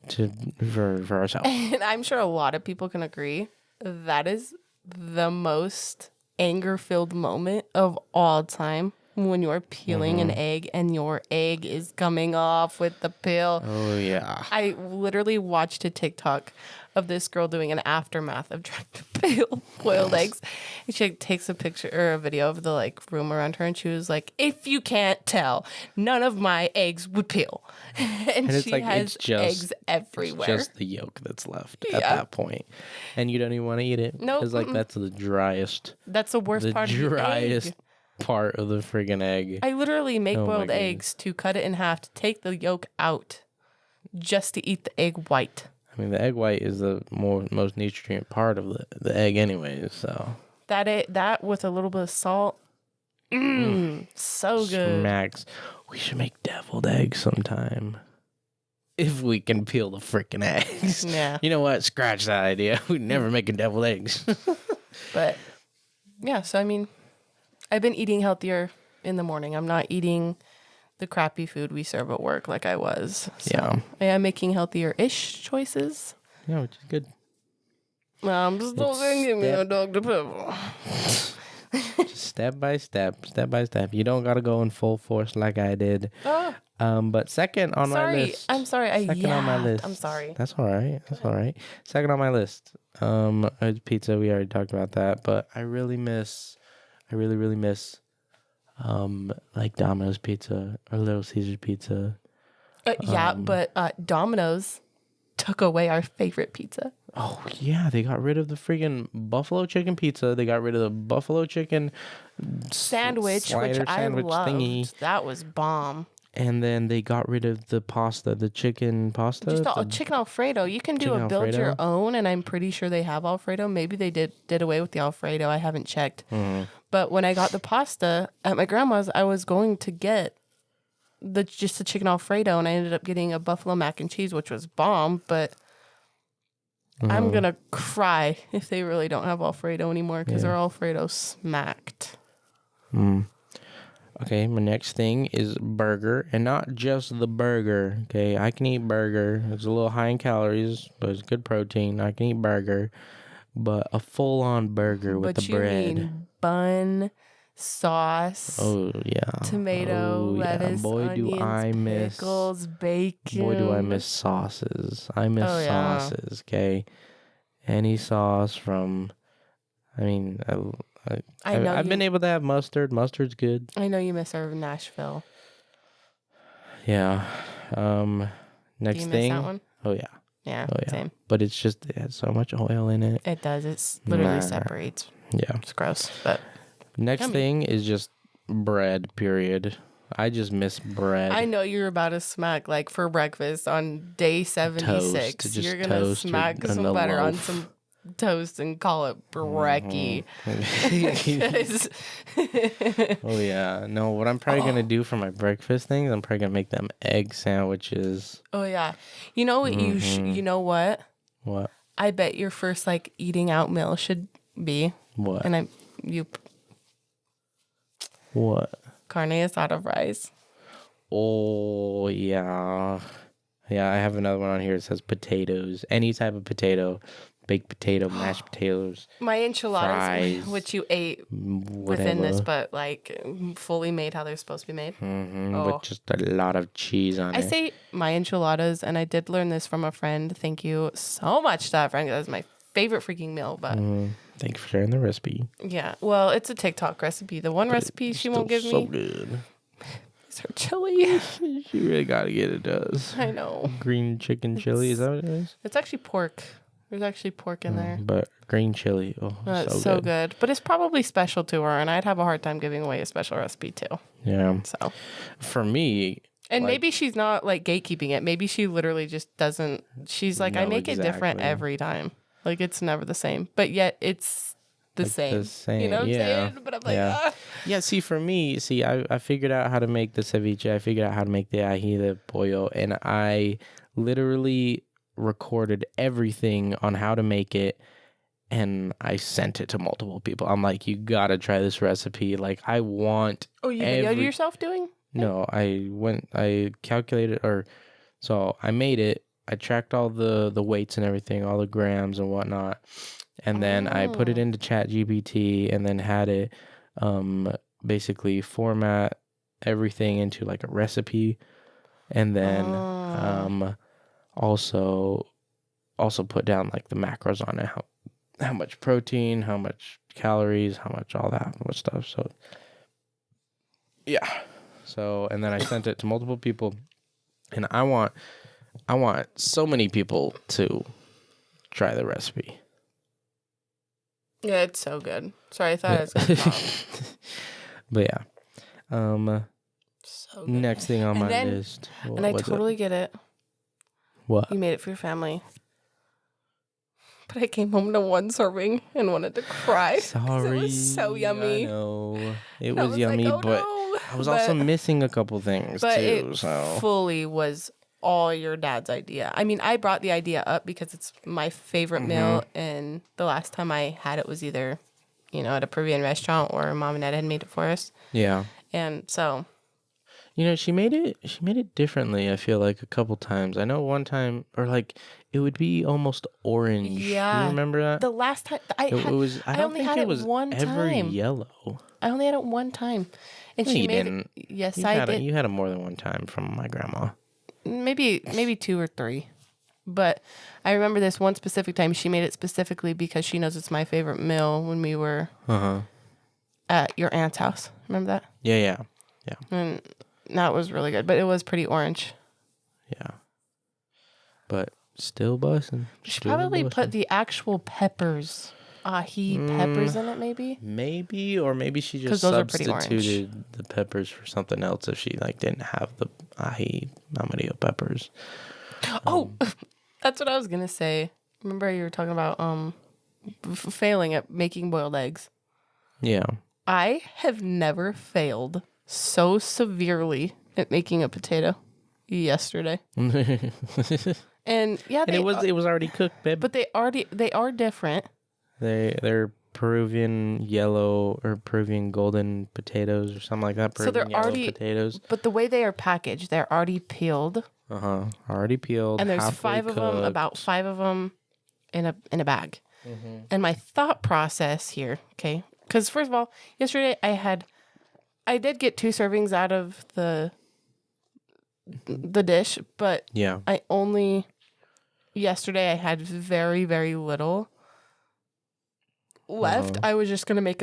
for ourselves. And I'm sure a lot of people can agree that is the most anger-filled moment of all time, when you're peeling an egg and your egg is coming off with the peel. Oh, yeah. I literally watched a TikTok of this girl doing an aftermath of trying to peel boiled eggs. And she takes a picture or a video of the like room around her, and she was like, "If you can't tell, none of my eggs would peel." and it's she like, has eggs everywhere. It's just the yolk that's left at that point. And you don't even want to eat it. No. Because that's the driest. That's the worst part of the egg. Part of the friggin' egg. I literally make boiled eggs to cut it in half to take the yolk out just to eat the egg white. I mean, the egg white is the most nutrient part of the egg anyways, so. That with a little bit of salt, so good. Smacks. We should make deviled eggs sometime. If we can peel the freaking eggs. Yeah. You know what? Scratch that idea. We're never making deviled eggs. But, yeah, so, I mean, I've been eating healthier in the morning. I'm not eating the crappy food we serve at work like I was. So Yeah. I am making healthier-ish choices. Yeah, which is good. I'm still thinking me a Dr. Pepper. Step by step. You don't gotta go in full force like I did. Oh, But second on my list. I'm sorry. Second on my list. I'm sorry. That's all right. Second on my list. Pizza. We already talked about that, but I really miss. Like Domino's pizza or Little Caesars pizza. But Domino's took away our favorite pizza. Oh, yeah. They got rid of the freaking buffalo chicken pizza. They got rid of the buffalo chicken sandwich, which I loved. Thingy. That was bomb. And then they got rid of the pasta, the chicken pasta. Just the chicken Alfredo. You can do a build your own, and I'm pretty sure they have Alfredo. Maybe they did away with the Alfredo. I haven't checked. Mm-hmm. But when I got the pasta at my grandma's, I was going to get just the chicken Alfredo, and I ended up getting a buffalo mac and cheese, which was bomb. But I'm gonna cry if they really don't have Alfredo anymore because our Alfredo smacked. Okay, my next thing is burger, and not just the burger. Okay, I can eat burger. It's a little high in calories, but it's good protein. I can eat burger, but a full-on burger with the bread. Mean bun, sauce. Oh yeah, tomato, lettuce, boy, onions, do I miss pickles, bacon. Boy, do I miss sauces. I miss sauces. Okay, any sauce from. I mean, I've been able to have mustard. Mustard's good. I know you miss our Nashville. Yeah. Next Do you thing. Miss that one? Oh yeah. Yeah. Oh yeah. Same. But it has so much oil in it. It does. It's literally separates. Yeah. It's gross. But next thing is just bread. Period. I just miss bread. I know you're about to smack like for breakfast on day 76. Toast. You're gonna smack some butter on some toast and call it brekkie. Oh yeah. No, what I'm probably gonna do for my breakfast things, I'm probably gonna make them egg sandwiches. Oh yeah. You know what you know what? What? I bet your first like eating out meal should be what? And what? Carne asada fries. Oh yeah. Yeah, I have another one on here. It says potatoes. Any type of potato. Baked potato, mashed potatoes. My enchiladas, fries, which you ate within this, but like fully made how they're supposed to be made. With just a lot of cheese on it. I say my enchiladas, and I did learn this from a friend. Thank you so much to that friend. That was my favorite freaking meal. But thank you for sharing the recipe. Yeah, well, it's a TikTok recipe. The one recipe she won't give me. So good. Is her chili. She really got to get it. Does I know. Green chicken chili, is that what it is? It's actually pork. There's actually pork in there. But green chili, so good. But it's probably special to her, and I'd have a hard time giving away a special recipe too. Yeah. So for me, and maybe she's not like gatekeeping it. Maybe she literally just doesn't. She's like, I make it different every time. Like it's never the same, but yet it's the same. You know what I'm saying? But I'm like, Yeah, see, for me, I figured out how to make the ceviche. I figured out how to make the ají de pollo, and I literally recorded everything on how to make it, and I sent it to multiple people. I'm like, you gotta try this recipe. Like, I want. Oh, you videoed yourself doing? No, I calculated, so I made it. I tracked all the weights and everything, all the grams and whatnot, and then I put it into ChatGPT, and then had it basically format everything into like a recipe, and then also put down like the macros on it, how much protein, how much calories, how much all that stuff. So yeah. So, and then I sent it to multiple people, and I want so many people to try the recipe. Yeah, it's so good. Sorry, I thought it was gonna pop. But yeah. So good. Next thing on my list. And I totally get it. What? You made it for your family. But I came home to one serving and wanted to cry. Sorry. It was so yummy. I know. It I was yummy, like, oh, but no. I was also missing a couple things but too. it So fully was all your dad's idea. I mean, I brought the idea up because it's my favorite meal, and the last time I had it was either, at a Peruvian restaurant or Mom and Dad had made it for us. yeah. And so, She made it differently, I feel like a couple times. I know one time, or like it would be almost orange. yeah. You remember that? The last time I I don't only think had it it was one ever time. yellow. I only had it one time. And No, she you made didn't. it. Yes, You I had did. You had it more than one time from my grandma. Maybe 2 or 3. But I remember this one specific time she made it specifically because she knows it's my favorite meal when we were at your aunt's house. Remember that? Yeah. And that was really good, but it was pretty orange. Yeah. But still bussin'. She probably put the actual peppers, peppers in it, maybe? Maybe, or maybe she just 'Cause those are pretty substituted the peppers for something else if she didn't have the ají amarillo peppers. That's what I was gonna say. Remember you were talking about failing at making boiled eggs. Yeah. I have never failed so severely at making a potato yesterday. And yeah, And it was already cooked, babe. but they are different. They're Peruvian yellow or Peruvian golden potatoes or something like that. So they're Peruvian yellow already potatoes. But the way they are packaged, they're already peeled. Already peeled. And there's halfway 5 of them, cooked. about 5 of them in a bag. And my thought process here, okay? Because first of all, yesterday I did get 2 servings out of the dish, but Yeah. yesterday I had very, very little left. I was just gonna make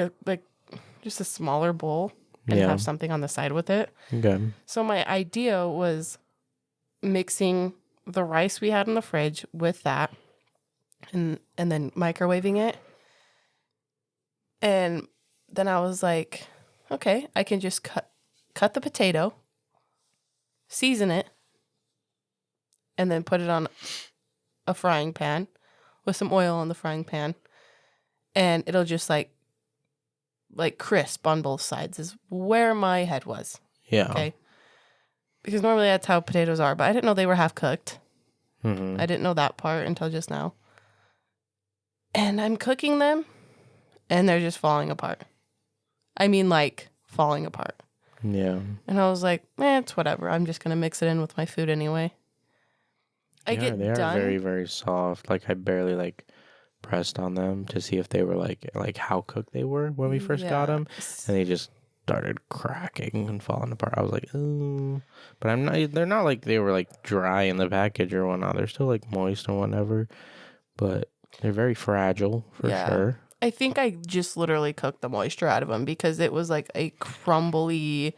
just a smaller bowl and have something on the side with it. Okay. So my idea was mixing the rice we had in the fridge with that and then microwaving it. And then I was like, okay, I can just cut the potato, season it, and then put it on a frying pan with some oil on the frying pan. And it'll just like crisp on both sides is where my head was. Yeah. Okay. Because normally that's how potatoes are, but I didn't know they were half cooked. I didn't know that part until just now. And I'm cooking them, and they're just falling apart. I mean, like, falling apart. Yeah. And I was like, it's whatever. I'm just going to mix it in with my food anyway. They are very, very soft. Like, I barely, pressed on them to see if they were, like how cooked they were when we first got them. And they just started cracking and falling apart. I was like, oh. But they're not like they were, dry in the package or whatnot. They're still, moist and whatever. But they're very fragile, for sure. I think I just literally cooked the moisture out of them because it was like a crumbly,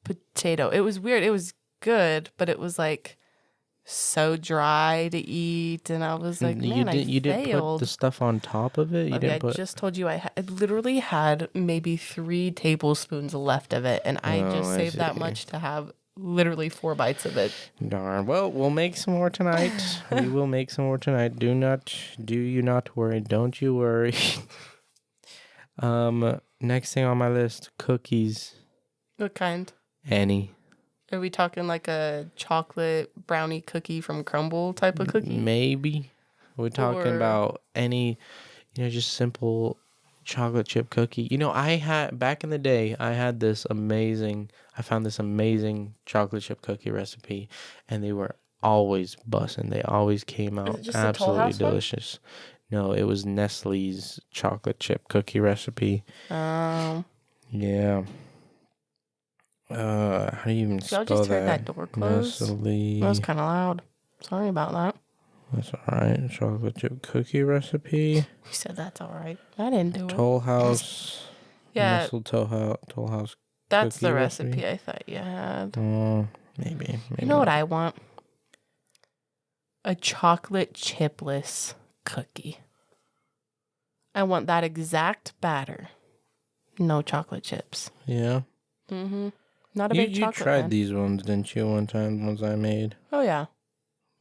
potato. It was weird. It was good, but it was so dry to eat, and I was like, man, you didn't put the stuff on top of it. I just told you I literally had maybe 3 tablespoons left of it, and I just saved that much to have literally 4 bites of it. Darn. Well, we'll make some more tonight. We will make some more tonight. Do you not worry. Don't you worry. Next thing on my list, cookies. What kind? Any. Are we talking like a chocolate brownie cookie from Crumble type of cookie? Maybe. We're talking about any, just simple chocolate chip cookie. I had, back in the day, I found this amazing chocolate chip cookie recipe, and they were always bussin'. They always came out absolutely delicious. No, it was Nestle's chocolate chip cookie recipe. Yeah. How do you even spell that? Y'all just heard that door close. Nestle. That was kind of loud. Sorry about that. That's all right. Chocolate chip cookie recipe. You said that's all right. I didn't do it. Toll House. Yeah. Nestle Toll House. That's the recipe I thought you had. Maybe. You know what I want? A chocolate chipless cookie. I want that exact batter. No chocolate chips. Yeah. Mm-hmm. Not a big chocolate You tried fan. these ones, didn't you, one time, the ones I made? Oh, yeah.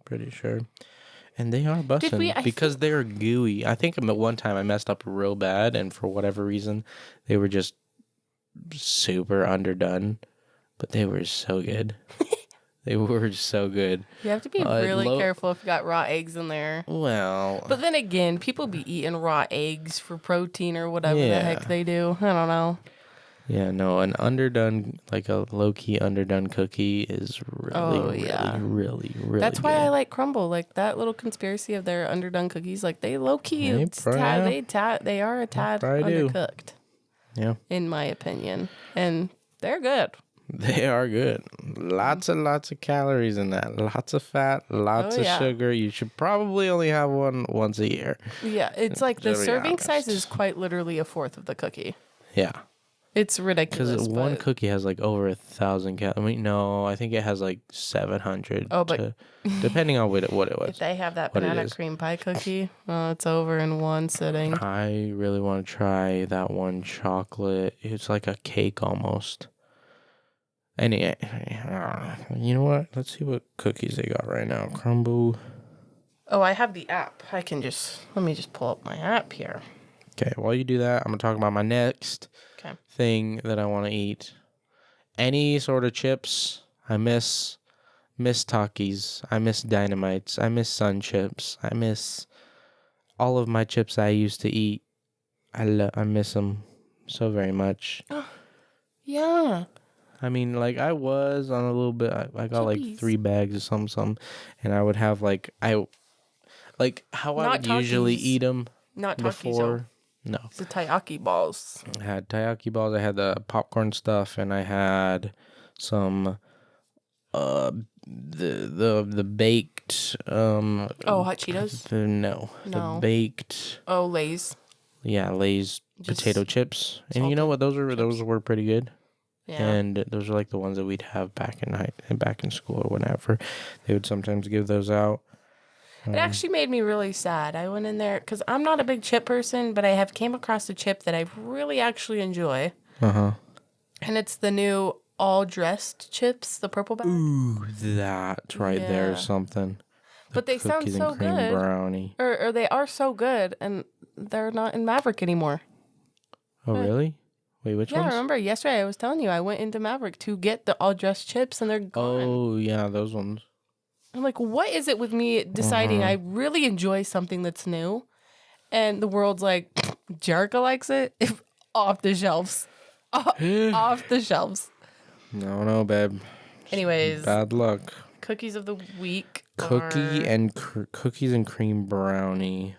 Pretty sure. And they are busting because they're gooey. I think at one time I messed up real bad, and for whatever reason, they were just super underdone. But they were so good. They were so good. You have to be really careful if you got raw eggs in there. Well. But then again, people be eating raw eggs for protein or whatever the heck they do. I don't know. Yeah, no, an underdone, like a low-key underdone cookie is really That's good. why I like Crumble. Like that little conspiracy of their underdone cookies. Like they low-key, they are a tad undercooked. Yeah. In my opinion. And they're good. They are good. Lots and lots of calories in that. Lots of fat, lots of sugar. You should probably only have one once a year. Yeah, it's like the serving size is quite literally a fourth of the cookie. Yeah. It's ridiculous. Because one cookie has like over 1,000 calories. I mean, no, I think it has like 700. Oh, but depending on what it was. If they have that banana cream pie cookie, it's over in one sitting. I really want to try that one chocolate. It's like a cake almost. And you know what? Let's see what cookies they got right now. Crumble. Oh, I have the app. Let me just pull up my app here. Okay, while you do that, I'm going to talk about my next thing that I want to eat. Any sort of chips. I miss Takis. I miss Dynamites. I miss Sun Chips. I miss all of my chips I used to eat. I miss them so very much. Oh, yeah. I mean, like, I was on a little bit. I got like 3 bags or something, and I would have how I would usually eat them. Not before. No. It's the taiyaki balls. I had taiyaki balls. I had the popcorn stuff, and I had some the baked hot Cheetos? No. The baked Lay's. Yeah, Lay's potato chips. And you know what? Those were pretty good. Yeah. And those are like the ones that we'd have back in school or whatever. They would sometimes give those out. It actually made me really sad. I went in there because I'm not a big chip person, but I have came across a chip that I really actually enjoy. And it's the new all dressed chips, the purple bag. Ooh, that right there is something. But they sound so good. Brownie. Or they are so good, and they're not in Maverick anymore. Oh, really? Wait, which ones? Yeah, remember yesterday I was telling you I went into Maverick to get the all dressed chips, and they're gone. Oh, yeah, those ones. I'm like, what is it with me deciding I really enjoy something that's new, and the world's like, Jerica likes it? Off the shelves. Off the shelves. No, babe. Anyways. Bad luck. Cookies of the week. Cookies and cream brownie.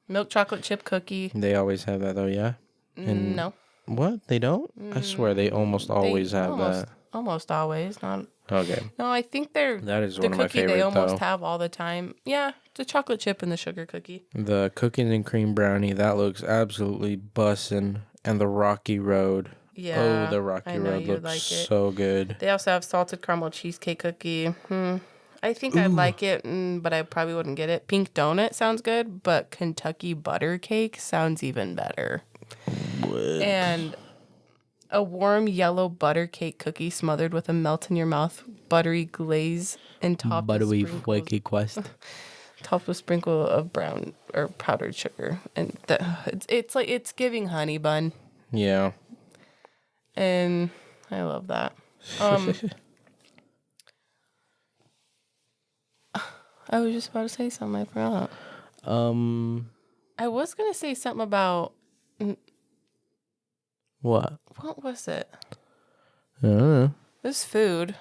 Milk chocolate chip cookie. They always have that, though, yeah? No. What? They don't? I swear they almost always have that. Almost always. Not. Okay. No, I think that is one of my favorite, they almost have all the time. Yeah, the chocolate chip and the sugar cookie. The cookies and cream brownie, that looks absolutely bussin'. And the Rocky Road. Yeah. Oh, the Rocky Road looks so good. They also have salted caramel cheesecake cookie. I think I'd like it, but I probably wouldn't get it. Pink donut sounds good, but Kentucky butter cake sounds even better. What? And a warm yellow butter cake cookie smothered with a melt in your mouth buttery glaze and topped buttery flaky crust. Topped with sprinkle of brown or powdered sugar, and it's like it's giving honey bun. Yeah. And I love that. I was just about to say something. I forgot. I was gonna say something about. What? What was it? I don't know. This food.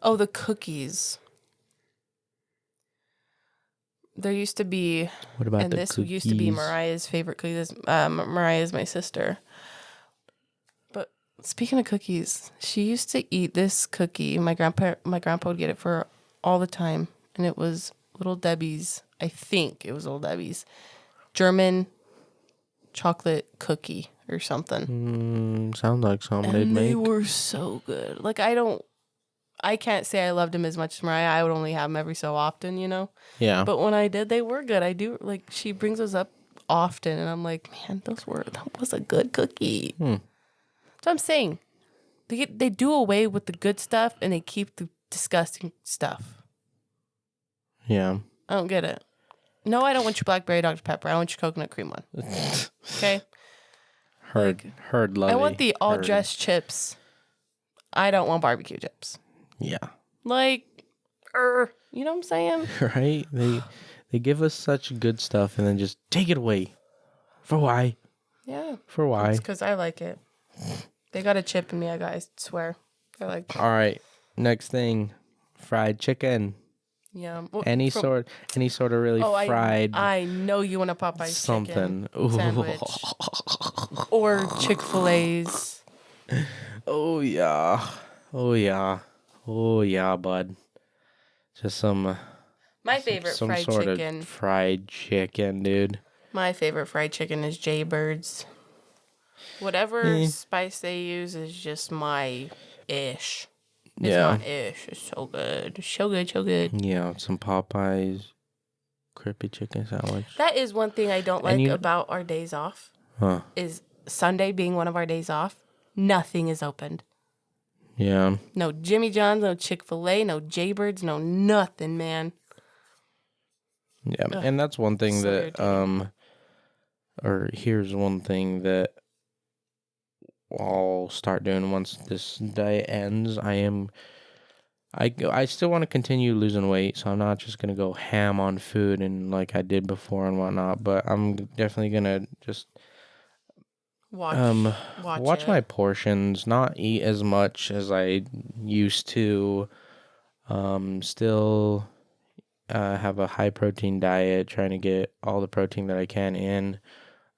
Oh, the cookies. There used to be. What about and the this cookies? Used to be Mariah's favorite cookies. Mariah's my sister. But speaking of cookies, she used to eat this cookie. My grandpa would get it for all the time, and it was Little Debbie's. I think it was Little Debbie's German chocolate cookie or something. Sounds like something they'd make. They were so good. Like I can't say I loved them as much as Mariah. I would only have them every so often, you know? Yeah. But when I did, they were good. I do, like, she brings those up often, and I'm like, man, that was a good cookie. So I'm saying, they do away with the good stuff, and they keep the disgusting stuff. Yeah. I don't get it. No, I don't want your blackberry Dr. Pepper. I want your coconut cream one. Okay? Heard lovey. I want the all Heard. dressed chips. I don't want barbecue chips. Yeah. Like, you know what I'm saying? Right? They give us such good stuff and then just take it away. For why? Yeah. For why? It's because I like it. They got a chip in me, I swear. I like All right. Next thing, fried chicken. Yeah. Well, Any sort of really fried. I know you want a Popeye's something. chicken sandwich. Or Chick-fil-A's. Oh yeah. Oh yeah. Oh yeah, bud. Just some My favorite some fried sort chicken. of fried chicken, dude. My favorite fried chicken is J-Bird's. Whatever spice they use is just my ish. It's my ish. It's so good. So good, so good. Yeah, some Popeyes crispy chicken sandwich. That is one thing I don't like about our days off. Huh. Is Sunday being one of our days off, nothing is opened. Yeah. No Jimmy John's, no Chick-fil-A, no J-Bird's, no nothing, man. Yeah, and that's one thing so that or here's one thing that I'll start doing once this day ends. I still want to continue losing weight, so I'm not just gonna go ham on food and like I did before and whatnot. But I'm definitely gonna just watch my portions, not eat as much as I used to. Still have a high protein diet, trying to get all the protein that I can in.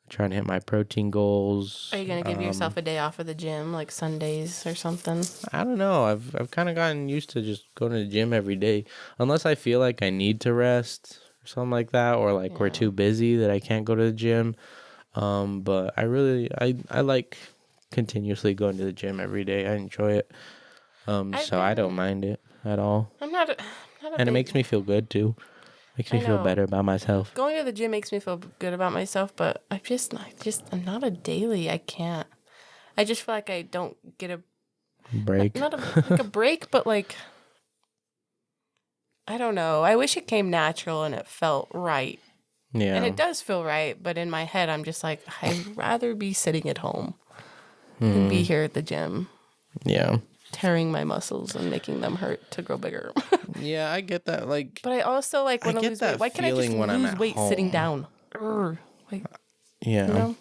Trying to hit my protein goals. Are you gonna give yourself a day off of the gym, like Sundays or something? I don't know. I've kind of gotten used to just going to the gym every day, unless I feel like I need to rest or something like that, or like we're too busy that I can't go to the gym. But I like continuously going to the gym every day. I enjoy it. So I don't mind it at all. I'm not and it makes me feel good too. Makes me feel better about myself. Going to the gym makes me feel good about myself, but I'm not a daily. I can't. I just feel like I don't get a break. Not a break, but like, I don't know. I wish it came natural and it felt right. Yeah. And it does feel right, but in my head, I'm just like, I'd rather be sitting at home than be here at the gym. Yeah. Tearing my muscles and making them hurt to grow bigger. Yeah, I get that. Like, but I also like want to lose weight. Why can't I just lose weight sitting down? Like, yeah, you know?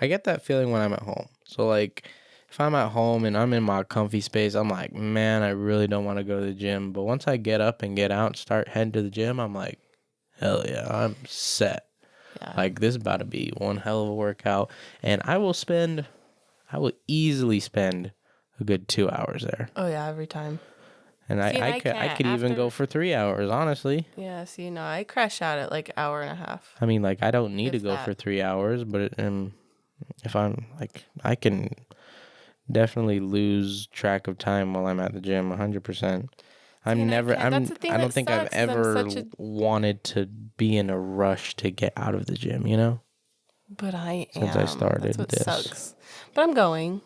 I get that feeling when I'm at home. So like, if I'm at home and I'm in my comfy space, I'm like, man, I really don't want to go to the gym. But once I get up and get out and start heading to the gym, I'm like, hell yeah, I'm set. Yeah. Like, this is about to be one hell of a workout, and I will easily spend a good 2 hours there. Oh yeah, every time. And I could even go for 3 hours, honestly. Yeah, see, no, I crash out at like hour and a half. I mean, like, I don't need to go for 3 hours, but if I'm like, I can definitely lose track of time while I'm at the gym 100%. I don't think I've ever wanted to be in a rush to get out of the gym, you know? But I am. Since I started this. Sucks. But I'm going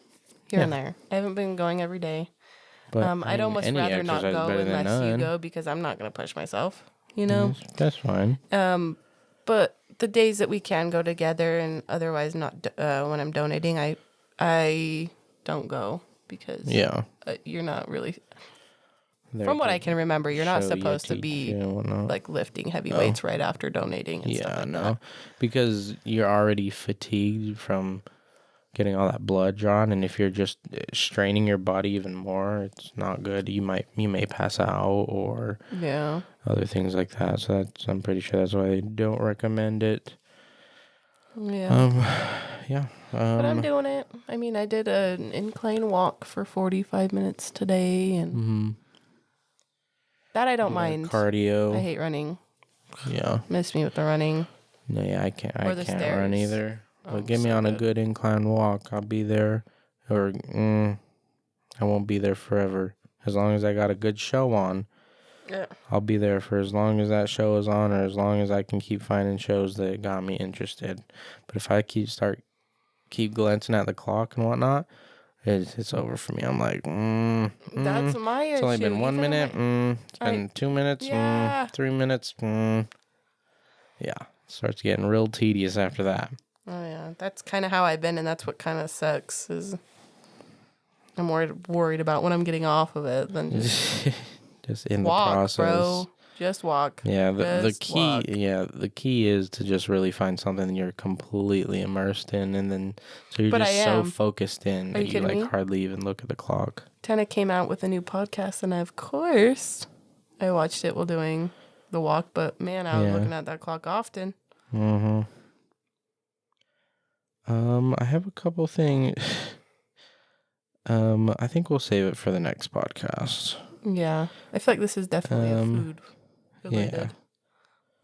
here and there. I haven't been going every day. But I'd almost rather not go unless you go, because I'm not going to push myself, you know? That's fine. But the days that we can go together and otherwise not when I'm donating, I don't go because you're not really... From what I can remember, you're not supposed to be like lifting heavy weights right after donating. And stuff like that. Because you're already fatigued from getting all that blood drawn, and if you're just straining your body even more, it's not good. You may pass out or other things like that. So I'm pretty sure that's why they don't recommend it. Yeah. But I'm doing it. I mean, I did an incline walk for 45 minutes today, and that I don't mind. Cardio. I hate running. Yeah. Miss me with the running. No, yeah, I can't run either. But get me on a good incline walk. I'll be there. Or I won't be there forever. As long as I got a good show on. Yeah. I'll be there for as long as that show is on, or as long as I can keep finding shows that got me interested. But if I keep glancing at the clock and whatnot, it's over for me. I'm like, That's my issue. It's only been 1 minute. It's been 2 minutes. Yeah. 3 minutes. Yeah, starts getting real tedious after that. Oh yeah, that's kind of how I've been, and that's what kind of sucks. Is I'm worried about when I'm getting off of it than just in walk, the process, bro. Just walk. Yeah, the key. Walk. Yeah, the key is to just really find something that you're completely immersed in, and then so you're just so focused in that you like hardly even look at the clock. Tana came out with a new podcast, and of course, I watched it while doing the walk. But man, I was looking at that clock often. I have a couple things. I think we'll save it for the next podcast. Yeah, I feel like this is definitely a food related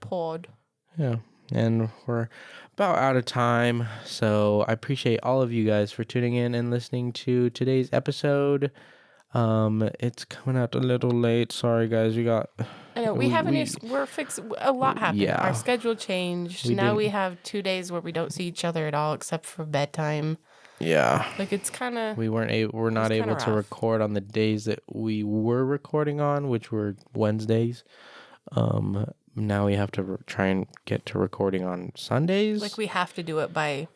pod. Yeah, and we're about out of time, so I appreciate all of you guys for tuning in and listening to today's episode. It's coming out a little late. Sorry, guys. I know we're fixed. A lot happened. Yeah. Our schedule changed. Now we have 2 days where we don't see each other at all, except for bedtime. Yeah. Like it's kind of. We're not able to record on the days that we were recording on, which were Wednesdays. Now we have to try and get to recording on Sundays. Like we have to do it by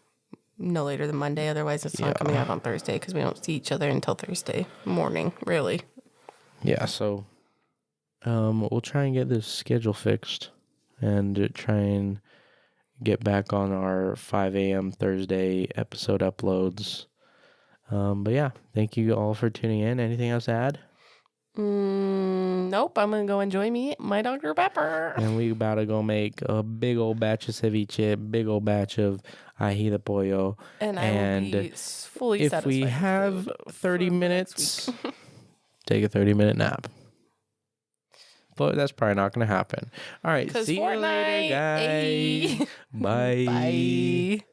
no later than Monday, otherwise it's not coming out on Thursday because we don't see each other until Thursday morning, really. Yeah, so we'll try and get this schedule fixed and try and get back on our 5 a.m. Thursday episode uploads. But yeah, thank you all for tuning in. Anything else to add? Nope. I'm gonna go enjoy my Dr. Pepper. And we about to go make a big old batch of ceviche, big old batch of ají de pollo. And I will be fully if satisfied. We have 30 minutes, take a 30-minute nap. But that's probably not going to happen. All right. See you later, guys. Bye. Bye.